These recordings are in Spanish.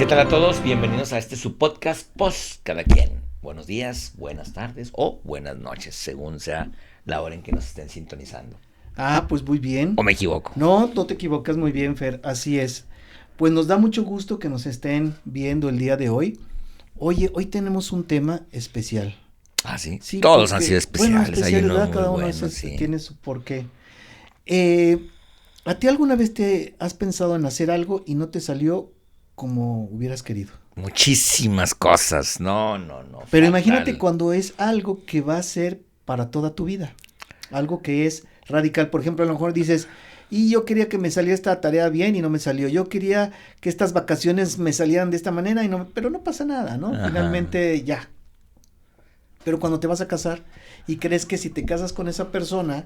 ¿Qué tal a todos? Bienvenidos a este su podcast Post Cada Quien. Buenos días, buenas tardes o buenas noches, según sea la hora en que nos estén sintonizando. Pues muy bien. ¿O me equivoco? No te equivocas, muy bien, Fer, así es. Pues nos da mucho gusto que nos estén viendo el día de hoy. Oye, hoy tenemos un tema especial. Ah, sí. Sí, Todos porque, han sido especiales. Bueno, especiales, Hay unos ¿verdad? muy Cada uno buenos, sí. tiene su porqué. ¿A ti alguna vez te has pensado en hacer algo y no te salió como hubieras querido? Muchísimas cosas. No. Pero fatal. imagínate cuando es algo que va a ser para toda tu vida. Algo que es radical. Por ejemplo, a lo mejor dices, y yo quería que me saliera esta tarea bien y no me salió. Yo quería que estas vacaciones me salieran de esta manera y no, pero no pasa nada, ¿no? Ajá. Finalmente ya. Pero cuando te vas a casar y crees que si te casas con esa persona,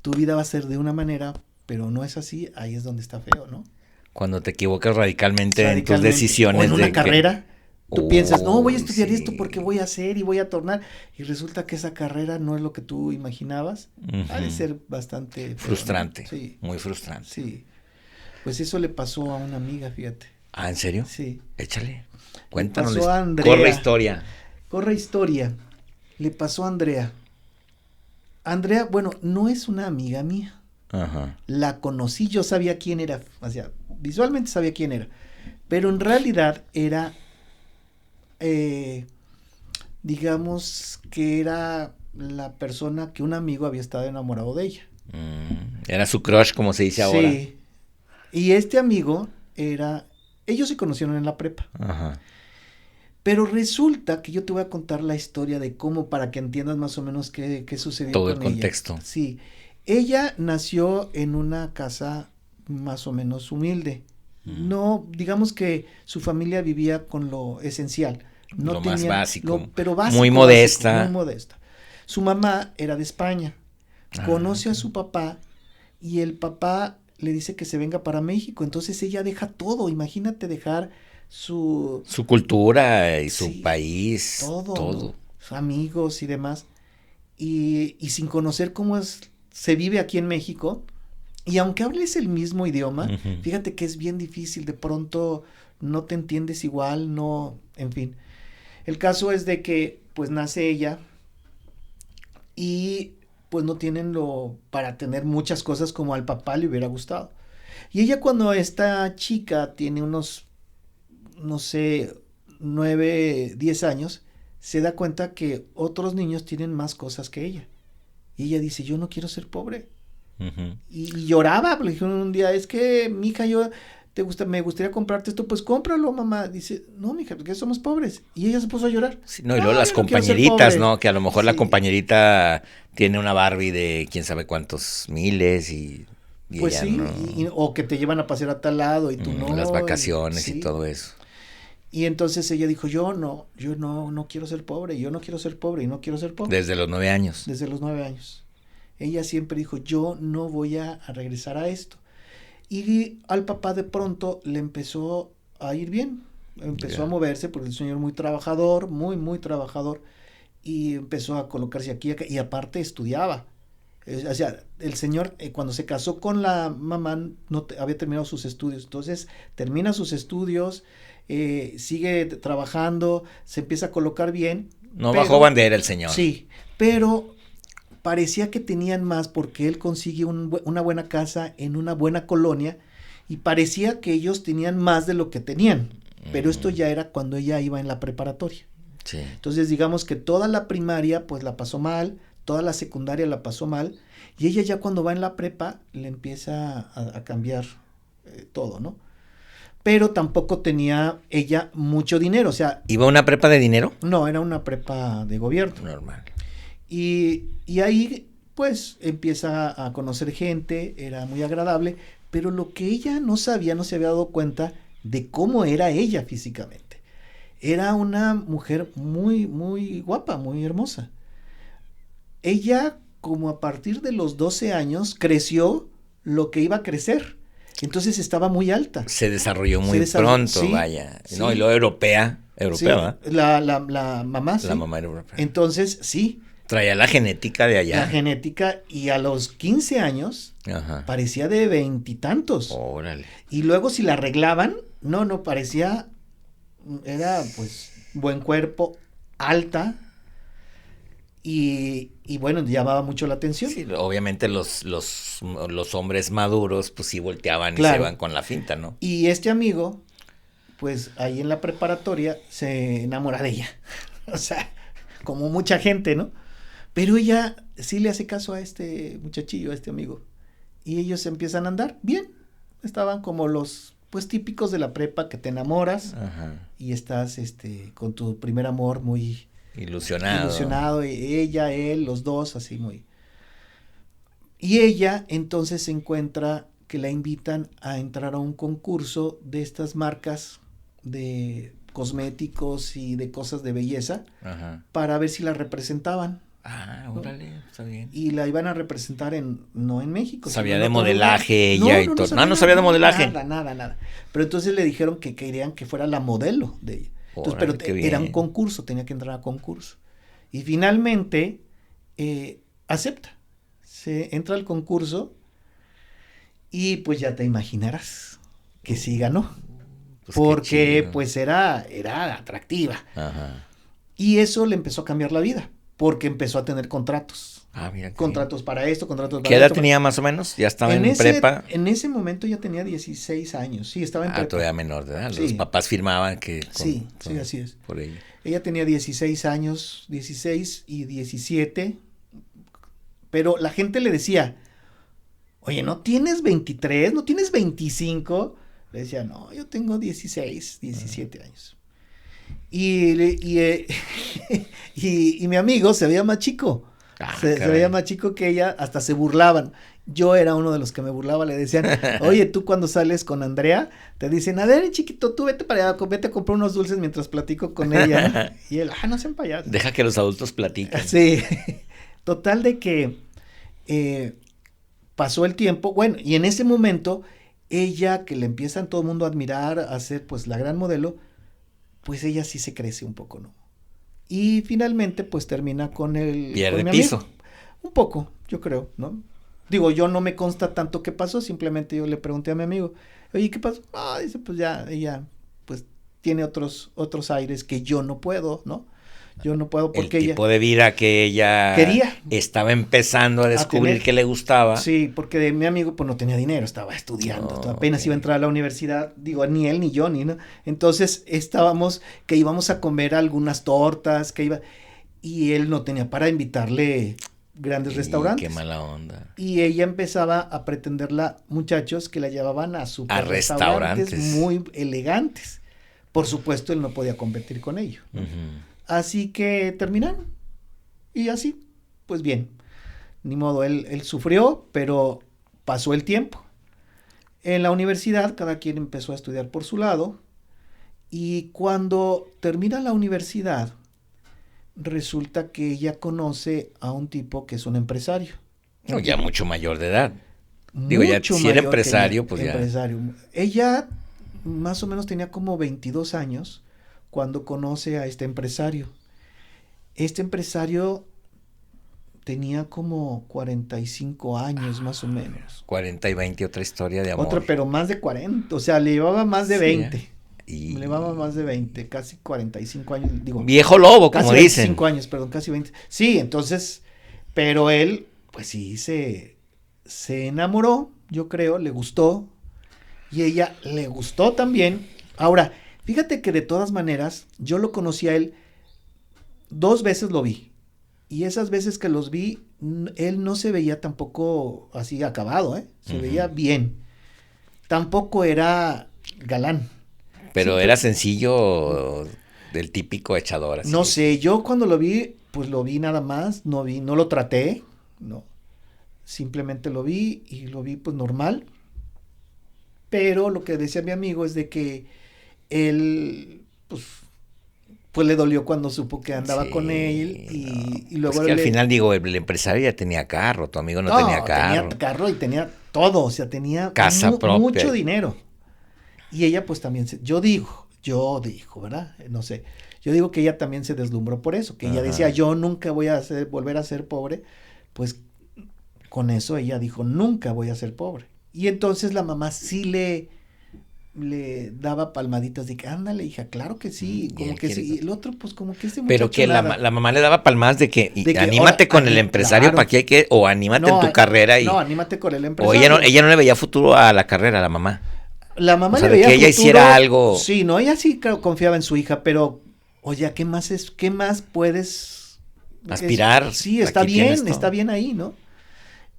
tu vida va a ser de una manera, pero no es así, ahí es donde está feo, ¿no? Cuando te equivocas radicalmente en tus Radicalmente. decisiones. O en una de carrera. Tú piensas, no, voy a Uy, estudiar sí. esto porque voy a hacer y voy a tornar. Y resulta que esa carrera no es lo que tú imaginabas. Ha de Ujú. ser bastante feo, ¿no? Frustrante. Sí, Muy frustrante. sí. Pues eso le pasó a una amiga, fíjate. Ah, ¿en serio? Sí. Échale. Cuéntanos. pasó a Andrea. Corre historia. Corre historia. Le pasó a Andrea. Andrea, bueno, no es una amiga mía. Ajá. La conocí, yo sabía quién era. O sea, visualmente sabía quién era. Pero en realidad era... digamos que era la persona que un amigo había estado enamorado de ella. Era su crush, como se dice ahora. Sí. Y este amigo era... Ellos se conocieron en la prepa. Ajá. Pero resulta que yo te voy a contar la historia de cómo, para que entiendas más o menos qué sucedió Todo con el ella. contexto. Sí. Ella nació en una casa más o menos humilde. No, digamos que su familia vivía con lo esencial. No Lo más tenían- básico. pero básico, Muy básico, modesta. muy modesta. Su mamá era de España. Conoce a su papá y el papá le dice que se venga para México. Entonces ella deja todo. Imagínate dejar su cultura y su Sí, país. todo, Todo. ¿no? Sus amigos y demás. Y sin conocer cómo se vive aquí en México. Y aunque hables el mismo idioma, Ujú. fíjate que es bien difícil. De pronto no te entiendes igual, no, en fin. El caso es de que pues nace ella y pues no tienen lo para tener muchas cosas como al papá le hubiera gustado. Y ella, cuando esta chica tiene unos, no sé, 9, 10 años, se da cuenta que otros niños tienen más cosas que ella. Y ella dice, yo no quiero ser pobre. Ujú. Y lloraba, le dijeron un día, es que, mija, me gustaría comprarte esto, pues cómpralo, mamá. Dice, no, mija, porque somos pobres. Y ella se puso a llorar. Sí, no, y luego las yo no quiero ser compañeritas, pobre. ¿no? Que a lo mejor la Sí. compañerita tiene una Barbie de quién sabe cuántos miles y Pues ella sí, no. o que te llevan a pasear a tal lado y tú no. Las vacaciones y sí. todo eso. Y entonces ella dijo, yo no quiero ser pobre, yo no quiero ser pobre y no quiero ser pobre. Desde los 9 años. Desde los 9 años. Ella siempre dijo, yo no voy a regresar a esto. Y al papá de pronto le empezó a ir bien. Empezó Ya. a moverse porque el señor muy trabajador, muy trabajador. Y empezó a colocarse aquí y acá. Y aparte estudiaba. O sea, el señor cuando se casó con la mamá había terminado sus estudios. Entonces termina sus estudios, sigue trabajando, se empieza a colocar bien. No bajó bandera el señor. Sí, pero parecía que tenían más porque él consigue una buena casa en una buena colonia y parecía que ellos tenían más de lo que tenían. Pero esto ya era cuando ella iba en la preparatoria. Sí. Entonces digamos que toda la primaria pues la pasó mal, toda la secundaria la pasó mal y ella ya cuando va en la prepa le empieza a cambiar todo, ¿no? Pero tampoco tenía ella mucho dinero, o sea... ¿Iba a una prepa de dinero? No, era una prepa de gobierno. Normal. Y ahí pues empieza a conocer gente, era muy agradable, pero lo que ella no sabía, no se había dado cuenta de cómo era ella físicamente. Era una mujer muy guapa, muy hermosa. Ella, como a partir de los 12 años, creció lo que iba a crecer. Entonces estaba muy alta. Se desarrolló muy pronto, sí, vaya. sí. No, y luego europea, Sí, ¿verdad? la mamá, sí. La mamá era europea. Entonces, sí, Traía la genética de allá. la genética, y a los 15 años Ajá. parecía de 20 y tantos. Órale. Y luego si la arreglaban, no, parecía Era pues buen cuerpo, alta y bueno, llamaba mucho la atención. Sí, obviamente los hombres maduros pues sí volteaban y se Claro. iban con la finta, ¿no? Y este amigo, pues ahí en la preparatoria se enamora de ella. O sea, como mucha gente, ¿no? Pero ella sí le hace caso a este muchachillo, a este amigo. Y ellos empiezan a andar bien. Estaban como los, pues típicos de la prepa, que te enamoras Ajá. y estás con tu primer amor muy Ilusionado. ilusionado. Ella, él, los dos, así muy. Y ella entonces se encuentra que la invitan a entrar a un concurso de estas marcas de cosméticos y de cosas de belleza Ajá. para ver si la representaban. Ah, ¿no? órale, está bien. Y la iban a representar no en México. Sabía sino en de otro modelaje lugar. ella y todo. No sabía de modelaje. Nada. Pero entonces le dijeron que querían que fuera la modelo de ella. Entonces, Órale, qué era un bien. concurso, tenía que entrar a concurso. Y finalmente acepta. Se entra al concurso y pues ya te imaginarás que sí ganó. Pues qué Porque chido. pues era atractiva. Ajá. Y eso le empezó a cambiar la vida. Porque empezó a tener contratos. Ah, mira qué Contratos bien. para esto, contratos para ¿Qué edad esto. tenía más o menos? Ya estaba en prepa. En ese momento ya tenía 16 años. Sí, estaba en Ah, prepa. todavía menor de edad. Los Sí. papás firmaban que Sí, así es. por ella. Ella tenía 16 años, 16 y 17. Pero la gente le decía, oye, ¿no tienes 23? ¿No tienes 25? Le decía, no, yo tengo 16, 17 años. Y, y mi amigo se veía más chico. Ah, Se caray. veía más chico que ella, hasta se burlaban. Yo era uno de los que me burlaba, le decían, oye, tú cuando sales con Andrea, te dicen, a ver, chiquito, tú vete para allá, vete a comprar unos dulces mientras platico con ella, ¿no? Y él, no sean payasos. Deja que los adultos platiquen. Sí, total de que pasó el tiempo, bueno, y en ese momento, ella, que le empiezan todo el mundo a admirar, a ser pues la gran modelo, pues ella sí se crece un poco, ¿no? Y finalmente, pues termina con Pierde mi piso. amigo. Un poco, yo creo, ¿no? Digo, yo no me consta tanto qué pasó, simplemente yo le pregunté a mi amigo, oye, ¿qué pasó? Dice, pues ya, ella, pues, tiene otros aires que yo no puedo, ¿no? Yo no puedo porque el tipo de vida que ella quería estaba empezando a descubrir tener. que le gustaba. Sí, porque de mi amigo pues no tenía dinero, estaba estudiando, apenas iba a entrar a la universidad, digo, ni él ni yo, ¿no? Entonces que íbamos a comer algunas tortas, y él no tenía para invitarle grandes restaurantes. Qué mala onda. Y ella empezaba a pretenderla muchachos que la llevaban a super restaurantes muy elegantes. Por supuesto, él no podía competir con ello. Uh-huh. Así que terminaron. Y así, pues bien. Ni modo, él sufrió, pero pasó el tiempo. En la universidad, cada quien empezó a estudiar por su lado. Y cuando termina la universidad, resulta que ella conoce a un tipo que es un empresario. No, ya mucho mayor de edad. Digo, ya si era empresario, pues empresario. Ella más o menos tenía como 22 años cuando conoce a este empresario. Este empresario tenía como 45 años más o menos. 40 y 20, otra historia de amor. Otra, pero más de 40, o sea, le llevaba más de 20. Y... Le llevaba más de 20, casi 45 años, digo. Viejo lobo, como casi dicen. 25 años, perdón, casi 20. Sí, entonces, pero él, pues sí, se enamoró, yo creo, le gustó, y ella le gustó también. Ahora, fíjate que de todas maneras, yo lo conocí a él, 2 veces lo vi. Y esas veces que los vi, él no se veía tampoco así acabado, ¿eh? Se veía bien. Tampoco era galán. Pero sí, era sencillo, del típico echador. Así. No sé, yo cuando lo vi, pues lo vi nada más, no lo traté, no. Simplemente lo vi y lo vi pues normal. Pero lo que decía mi amigo es de que él, pues le dolió cuando supo que andaba con él y luego... Es que al final, digo, el empresario ya tenía carro, tu amigo no tenía carro. Tenía carro y tenía todo, o sea, tenía casa propia. Mucho dinero. Y ella pues también, yo digo, ¿verdad? No sé, yo digo que ella también se deslumbró por eso, que ella decía, yo nunca voy a volver a ser pobre, pues con eso ella dijo, nunca voy a ser pobre. Y entonces la mamá sí le le daba palmaditas de que ándale, hija, claro que sí, Y como él que quiere sí. Y el otro, pues como que este Pero muchacho que nada. la mamá le daba palmadas de que, De que anímate ahora, con el empresario claro. para que hay que, o anímate en No, tu carrera no, anímate con el o empresario. ella no le veía futuro a la carrera, a la mamá. La O mamá sea, le de veía que ella futuro. hiciera algo. Sí, no, ella sí confiaba en su hija, pero, oye, qué más puedes Aspirar. sí, Aquí tienes todo. está bien ahí, ¿no?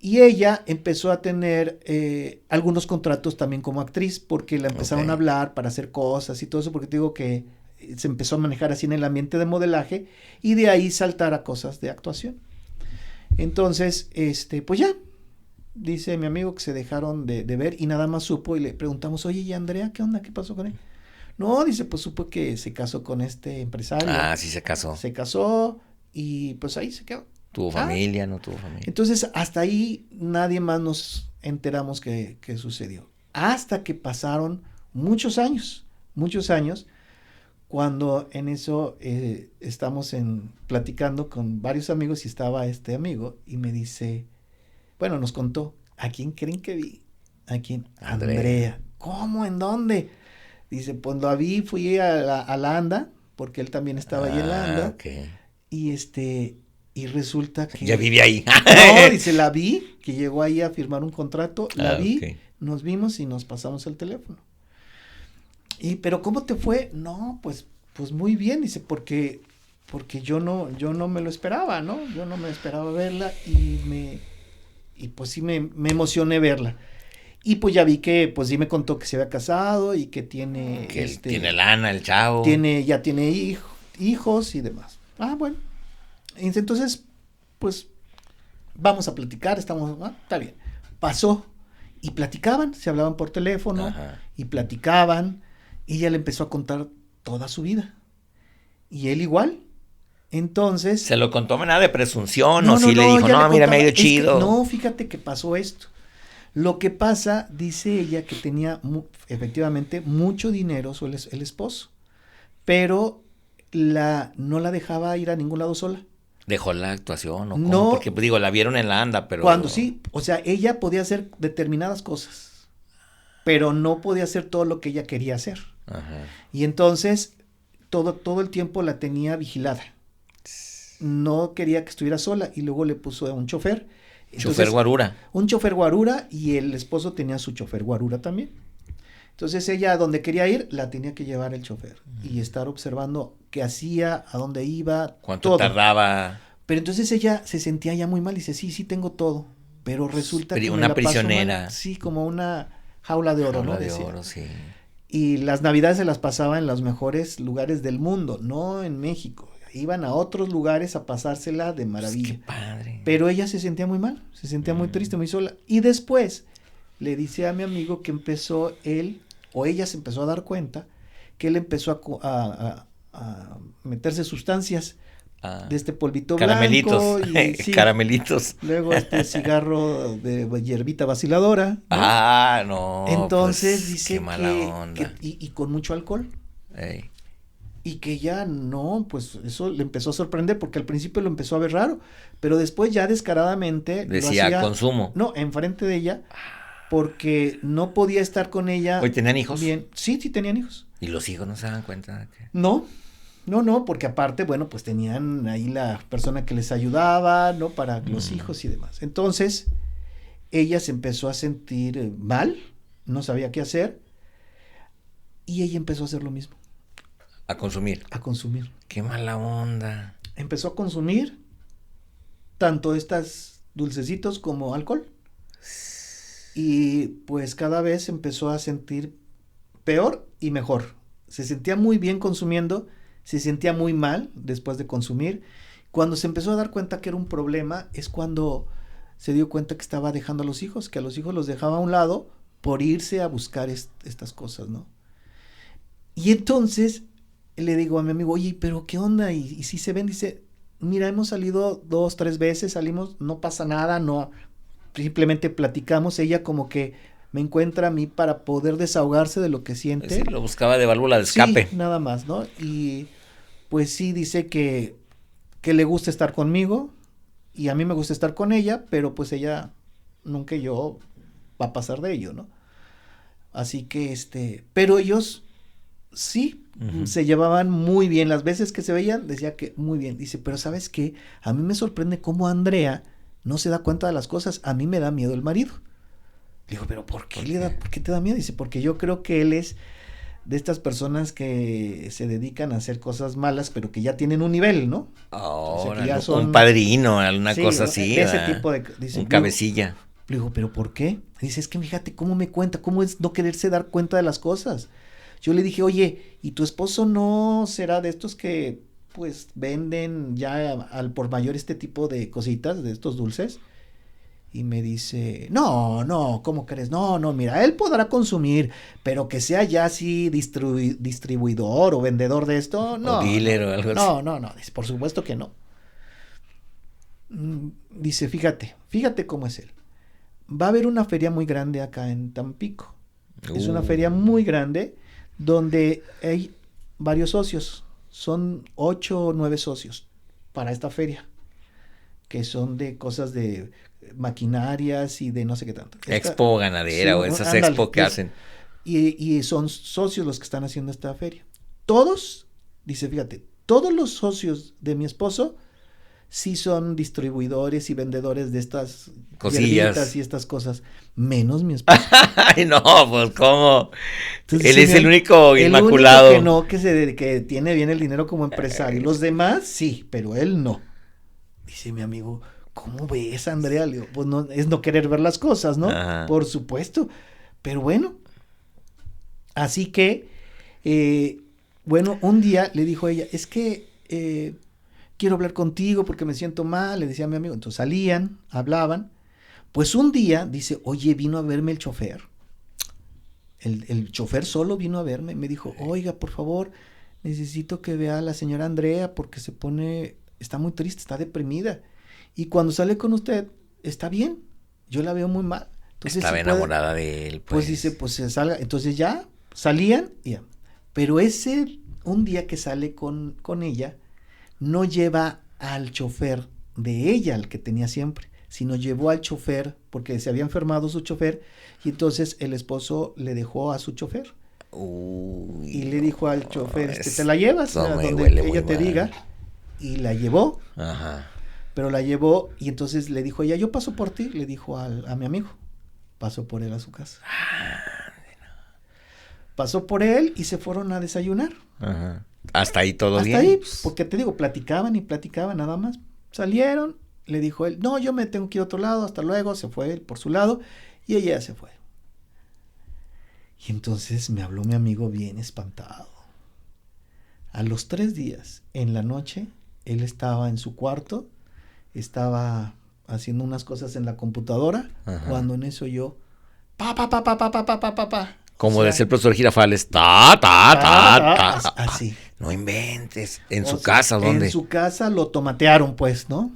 Y ella empezó a tener algunos contratos también como actriz, porque la empezaron a hablar para hacer cosas y todo eso, porque te digo que se empezó a manejar así en el ambiente de modelaje y de ahí saltar a cosas de actuación. Entonces, pues ya, dice mi amigo que se dejaron de ver y nada más supo y le preguntamos, oye, ¿y Andrea qué onda? ¿Qué pasó con él? No, dice, pues supo que se casó con este empresario. Ah, sí se casó. Se casó y pues ahí se quedó. ¿Tuvo familia? ¿No tuvo familia? Entonces, hasta ahí nadie más nos enteramos que sucedió. Hasta que pasaron muchos años, cuando en eso estamos platicando con varios amigos y estaba este amigo y me dice, bueno, nos contó, ¿a quién creen que vi? ¿A quién? Andrea. ¿Cómo? ¿En dónde? Dice, pues la vi, fui a la ANDA, porque él también estaba ahí en la ANDA. Okay. Y resulta que... Ya vive ahí. No, dice, la vi, que llegó ahí a firmar un contrato, la vi, okay. Nos vimos y nos pasamos el teléfono. Pero ¿cómo te fue? No, pues muy bien, dice, porque yo no me lo esperaba, ¿no? Yo no me esperaba verla y pues sí me emocioné verla. Y pues ya vi que, pues sí me contó que se había casado y que tiene... Que tiene lana, el chavo. Ya tiene hijos y demás. Ah, bueno. Entonces, pues, vamos a platicar, está bien. Pasó, y platicaban, se hablaban por teléfono, Ajá. y platicaban, y ella le empezó a contar toda su vida. Y él igual. Entonces... ¿Se lo contó nada de presunción o sí le dijo, no, mira, medio chido? No, fíjate que pasó esto. Lo que pasa, dice ella, que tenía efectivamente mucho dinero el esposo, pero no la dejaba ir a ningún lado sola. ¿Dejó la actuación o cómo? No, porque digo, la vieron en la ANDA, pero... Cuando sí, o sea, ella podía hacer determinadas cosas, pero no podía hacer todo lo que ella quería hacer. Ajá. Y entonces, todo el tiempo la tenía vigilada. No quería que estuviera sola y luego le puso a un chofer. Entonces, chofer guarura. Un chofer guarura y el esposo tenía su chofer guarura también. Entonces ella a donde quería ir la tenía que llevar el chofer y estar observando qué hacía, a dónde iba, cuánto todo. Tardaba. Pero entonces ella se sentía ya muy mal y dice, sí tengo todo, pero resulta que una me la prisionera. Paso mal. Sí, como una jaula de oro, jaula ¿no? de Decía. oro, sí. Y las navidades se las pasaba en los mejores lugares del mundo, no en México. Iban a otros lugares a pasársela de maravilla. Pues qué padre. Pero ella se sentía muy mal, se sentía muy triste, muy sola. Y después le dice a mi amigo que empezó ella se empezó a dar cuenta que él empezó a meterse sustancias de este polvito caramelitos, blanco. Y, sí, caramelitos. Luego hierbita de hierbita vaciladora, ¿no? No. Entonces pues, dice qué mala onda. Y con mucho alcohol. Ey. Y que ya no, pues eso le empezó a sorprender porque al principio lo empezó a ver raro, pero después ya descaradamente decía lo hacía, consumo. No, enfrente de ella, porque no podía estar con ella. ¿Hoy tenían hijos? Bien, sí tenían hijos. ¿Y los hijos no se dan cuenta de que? No, porque aparte, bueno, pues tenían ahí la persona que les ayudaba, ¿no? Para los hijos y demás. Entonces, ella se empezó a sentir mal, no sabía qué hacer, y ella empezó a hacer lo mismo. A consumir. Qué mala onda. Empezó a consumir tanto estas dulcecitos como alcohol. Y pues cada vez empezó a sentir peor y mejor. Se sentía muy bien consumiendo, se sentía muy mal después de consumir. Cuando se empezó a dar cuenta que era un problema es cuando se dio cuenta que estaba dejando a los hijos, que a los hijos los dejaba a un lado por irse a buscar estas cosas, ¿no? Y entonces le digo a mi amigo, oye, pero ¿qué onda? Y si se ven, dice, mira, hemos salido 2, 3 veces, salimos, no pasa nada, no, simplemente platicamos, ella como que me encuentra a mí para poder desahogarse de lo que siente. Sí, lo buscaba de válvula de escape. Sí, nada más, ¿no? Y pues sí, dice que le gusta estar conmigo y a mí me gusta estar con ella, pero pues ella nunca yo va a pasar de ello, ¿no? Así que pero ellos sí se llevaban muy bien. Las veces que se veían, decía que muy bien. Dice, pero ¿sabes qué? A mí me sorprende cómo Andrea no se da cuenta de las cosas. A mí me da miedo el marido. Le digo, ¿pero por qué por qué te da miedo? Dice, porque yo creo que él es de estas personas que se dedican a hacer cosas malas, pero que ya tienen un nivel, ¿no? Ahora, que ya son, un padrino, una cosa así. De ese tipo de... Dice, un cabecilla. Le digo, ¿pero por qué? Dice, es que fíjate cómo me cuenta, cómo es no quererse dar cuenta de las cosas. Yo le dije, oye, ¿y tu esposo no será de estos que, pues, venden ya al por mayor este tipo de cositas, de estos dulces? Y me dice, no, ¿cómo crees? No, mira, él podrá consumir, pero que sea ya así distribuidor o vendedor de esto, no. O dealer o algo así. No, dice, por supuesto que no. Dice, fíjate cómo es él. Va a haber una feria muy grande acá en Tampico. Es una feria muy grande donde hay varios socios. Son 8 o 9 socios para esta feria, que son de cosas de maquinarias y de no sé qué tanto. Expo ganadera, sí, o esas ándale, expo que hacen. Y son socios los que están haciendo esta feria. Todos, dice, fíjate, todos los socios de mi esposo sí son distribuidores y vendedores de estas cosillas y estas cosas, menos mi esposo. Ay, no, pues cómo. Entonces, él es el único inmaculado. El único que tiene bien el dinero como empresario. Los demás sí, pero él no. Dice mi amigo, ¿cómo ves, Andrea? Le digo, pues no, es no querer ver las cosas, ¿no? Ajá. Por supuesto. Pero bueno. Así que, bueno, un día le dijo a ella, es que quiero hablar contigo porque me siento mal, le decía a mi amigo. Entonces salían, hablaban. Pues un día dice, oye, vino a verme el chofer. El chofer solo vino a verme. Me dijo, oiga, por favor, necesito que vea a la señora Andrea porque está muy triste, está deprimida. Y cuando sale con usted, está bien. Yo la veo muy mal. Entonces, estaba enamorada de él. Pues dice, pues se salga. Entonces ya salían. Ya. Pero un día que sale con ella, no lleva al chofer de ella, al que tenía siempre, sino llevó al chofer, porque se había enfermado su chofer, y entonces el esposo le dejó a su chofer. Uy, y le dijo al chofer, te la llevas a donde ella te diga, y la llevó. Ajá. Pero la llevó, y entonces le dijo ella, yo paso por ti, le dijo a mi amigo. Pasó por él a su casa. Pasó por él y se fueron a desayunar. Ajá. Hasta ahí todo bien. Hasta ahí, porque te digo, platicaban nada más. Salieron, le dijo él, no, yo me tengo que ir a otro lado, hasta luego. Se fue él por su lado y ella se fue. Y entonces me habló mi amigo bien espantado. A los 3 días, en la noche, él estaba en su cuarto, estaba haciendo unas cosas en la computadora. Ajá. Cuando en eso yo, pa. Como decía el profesor Girafales, así. No inventes. En su casa, ¿dónde? En su casa lo tomatearon, pues, ¿no?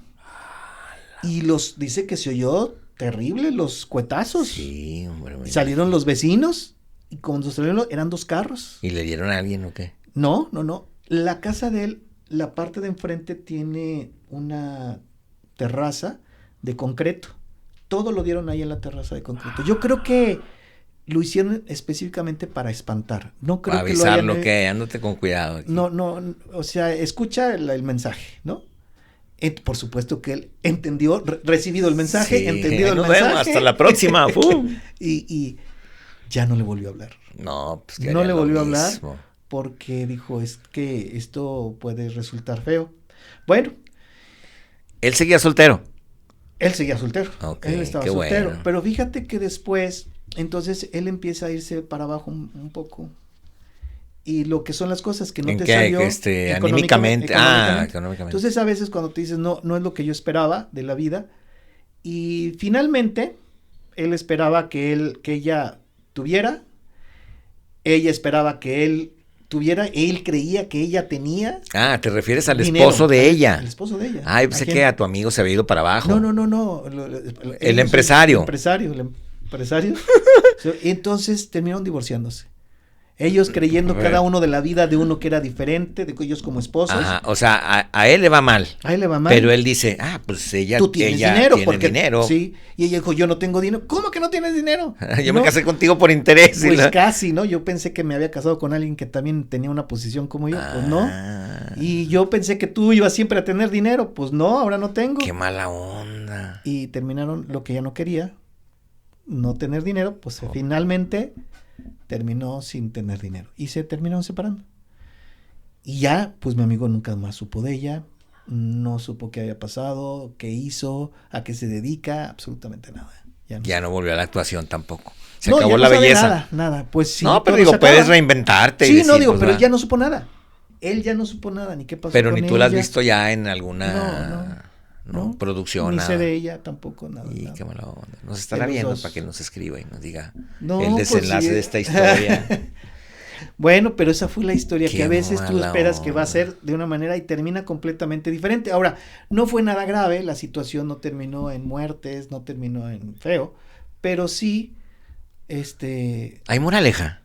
Y dice que se oyó terrible los cuetazos. Sí, hombre. Salieron los vecinos, y cuando salieron eran 2 carros. ¿Y le dieron a alguien o qué? No. La casa de él, la parte de enfrente tiene una terraza de concreto. Todo lo dieron ahí en la terraza de concreto. Yo creo que lo hicieron específicamente para espantar. No creo para avisarlo que ándate con cuidado. Aquí. No, o sea, escucha el mensaje, ¿no? Por supuesto que él entendió, recibido el mensaje, entendido el mensaje. Vemos, hasta la próxima. y ya no le volvió a hablar. No, pues que no le volvió a hablar porque dijo, es que esto puede resultar feo. Bueno. ¿Él seguía soltero? Él seguía soltero. Okay, él estaba soltero. Bueno. Pero fíjate que después, entonces él empieza a irse para abajo un poco. Y lo que son las cosas que no te salió anímicamente. Económicamente. Entonces a veces cuando te dices no es lo que yo esperaba de la vida. Y finalmente él esperaba que ella tuviera. Ella esperaba que él tuviera, él creía que ella tenía. Ah, ¿te refieres al esposo de ella? Al esposo de ella. Ah, yo pensé que a tu amigo se había ido para abajo. No. El empresario. El empresario. Entonces terminaron divorciándose. Ellos creyendo cada uno de la vida de uno que era diferente, de ellos como esposos. Ajá, o sea, a él le va mal. A él le va mal. Pero él dice, pues tú tienes ella dinero, tiene porque, dinero. Sí, y ella dijo, yo no tengo dinero. ¿Cómo que no tienes dinero? Yo ¿No? me casé contigo por interés. Pues casi, ¿no? Yo pensé que me había casado con alguien que también tenía una posición como yo, pues no. Y yo pensé que tú ibas siempre a tener dinero, pues no, ahora no tengo. Qué mala onda. Y terminaron lo que ella no quería, no tener dinero, pues finalmente terminó sin tener dinero y se terminaron separando. Y ya, pues mi amigo nunca más supo de ella, no supo qué había pasado, qué hizo, a qué se dedica, absolutamente nada. Ya no volvió a la actuación tampoco. Se no, acabó ya la no sabe belleza. Nada, pues sí. No, pero digo, puedes reinventarte. Sí, y decir, no, digo, pues, pero él ya no supo nada. Él ya no supo nada, ni qué pasó pero con ni tú la has ella. visto ya en alguna producción. Ni sé de ella tampoco, nada. Y qué mala onda. Nos estará viendo para que nos escriba y nos diga no, el desenlace de esta historia. Bueno, pero esa fue la historia que a veces tú esperas onda. que va a ser de una manera y termina completamente diferente. Ahora, no fue nada grave, la situación no terminó en muertes, no terminó en feo, pero sí, ¿Hay moraleja?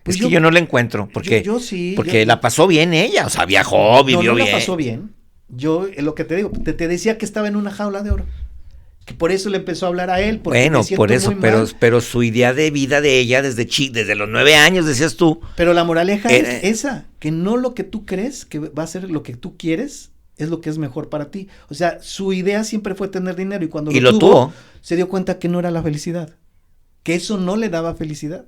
Pues es que yo no la encuentro, porque, yo sí. Porque la pasó bien ella, o sea, viajó, vivió bien. No la pasó bien. Yo, lo que te digo, te decía que estaba en una jaula de oro. Que por eso le empezó a hablar a él. Bueno, por eso, pero su idea de vida de ella desde los 9 años, decías tú. Pero la moraleja es esa, que no lo que tú crees que va a ser lo que tú quieres es lo que es mejor para ti. O sea, su idea siempre fue tener dinero y cuando lo tuvo, se dio cuenta que no era la felicidad, que eso no le daba felicidad.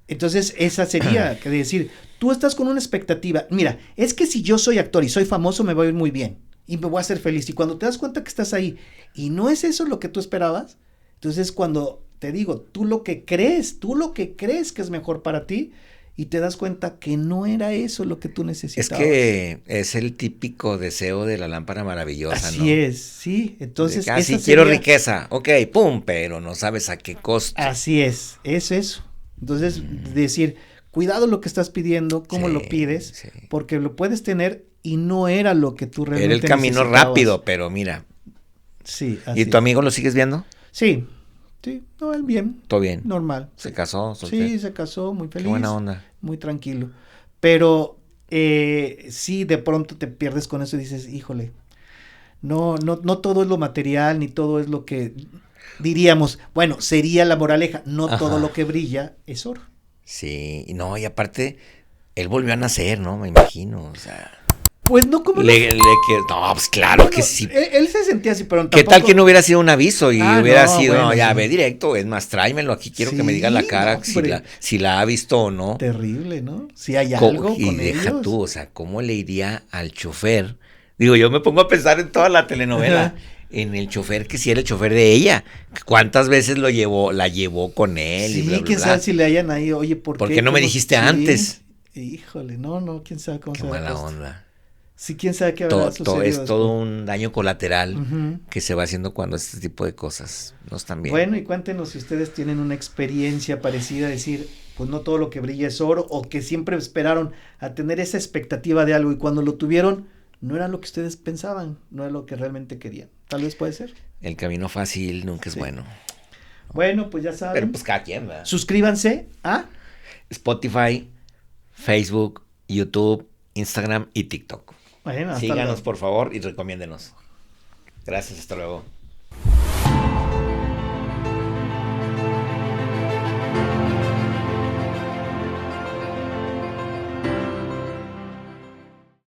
Entonces, esa sería que decir, tú estás con una expectativa. Mira, es que si yo soy actor y soy famoso, me va a ir muy bien y me voy a hacer feliz. Y cuando te das cuenta que estás ahí y no es eso lo que tú esperabas, entonces cuando te digo, tú lo que crees que es mejor para ti y te das cuenta que no era eso lo que tú necesitabas. Es que es el típico deseo de la lámpara maravillosa, Así ¿no? es, sí. Entonces, casi quiero riqueza, ok, pum, pero no sabes a qué costo. Así es eso. Entonces, decir, cuidado lo que estás pidiendo, cómo lo pides, porque lo puedes tener y no era lo que tú realmente necesitabas. Era el camino rápido, pero mira. Sí, así ¿Y tu amigo lo sigues viendo? Sí, no, él bien. Todo bien. Normal. ¿Se casó? ¿Soltero? Sí, se casó, muy feliz. Qué buena onda. Muy tranquilo. Pero sí, de pronto te pierdes con eso y dices, híjole, no todo es lo material, ni todo es lo que... Diríamos, bueno, sería la moraleja, no todo lo que brilla es oro. Sí, no, y aparte, él volvió a nacer, ¿no? Me imagino, o sea... Pues no como... no, pues claro que sí. Él se sentía así, pero tampoco... ¿Qué tal que no hubiera sido un aviso y hubiera sido, bueno, ya ve directo, es más, tráemelo aquí, quiero que me diga la cara si la ha visto o no. Terrible, ¿no? Si hay algo y con deja ellos. tú, o sea, ¿cómo le iría al chofer? Digo, yo me pongo a pensar en toda la telenovela, en el chofer que sí era el chofer de ella. ¿Cuántas veces la llevó con él? Sí, y bla, bla, quién bla. sabe si le hayan ahí, oye, ¿por qué no me dijiste antes? Híjole, no, quién sabe cómo qué se va a mala onda. Sí, quién sabe qué habrá sucedido. Es todo un daño colateral que se va haciendo cuando este tipo de cosas no están bien. Bueno, y cuéntenos si ustedes tienen una experiencia parecida, decir, pues no todo lo que brilla es oro, o que siempre esperaron a tener esa expectativa de algo y cuando lo tuvieron, no era lo que ustedes pensaban, no era lo que realmente querían. Tal vez puede ser. El camino fácil nunca es bueno. Bueno, pues ya saben. Pero pues cada quien, ¿verdad? Suscríbanse a Spotify, Facebook, YouTube, Instagram y TikTok. Bueno, síganos por favor y recomiéndenos. Gracias, hasta luego.